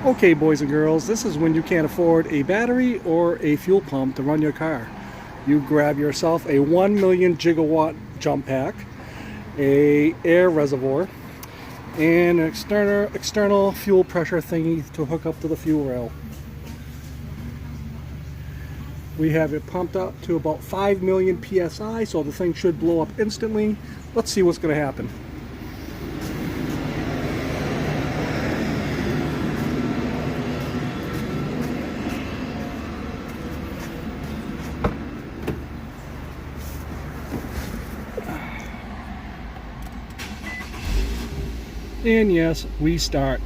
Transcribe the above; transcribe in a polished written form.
Okay, boys and girls, this is when you can't afford a battery or a fuel pump to run your car. You grab yourself a 1 million gigawatt jump pack, a air reservoir, and an external fuel pressure thingy to hook up to the fuel rail. We have it pumped up to about 5 million psi, so the thing should blow up instantly. Let's see what's going to happen. And yes, we start.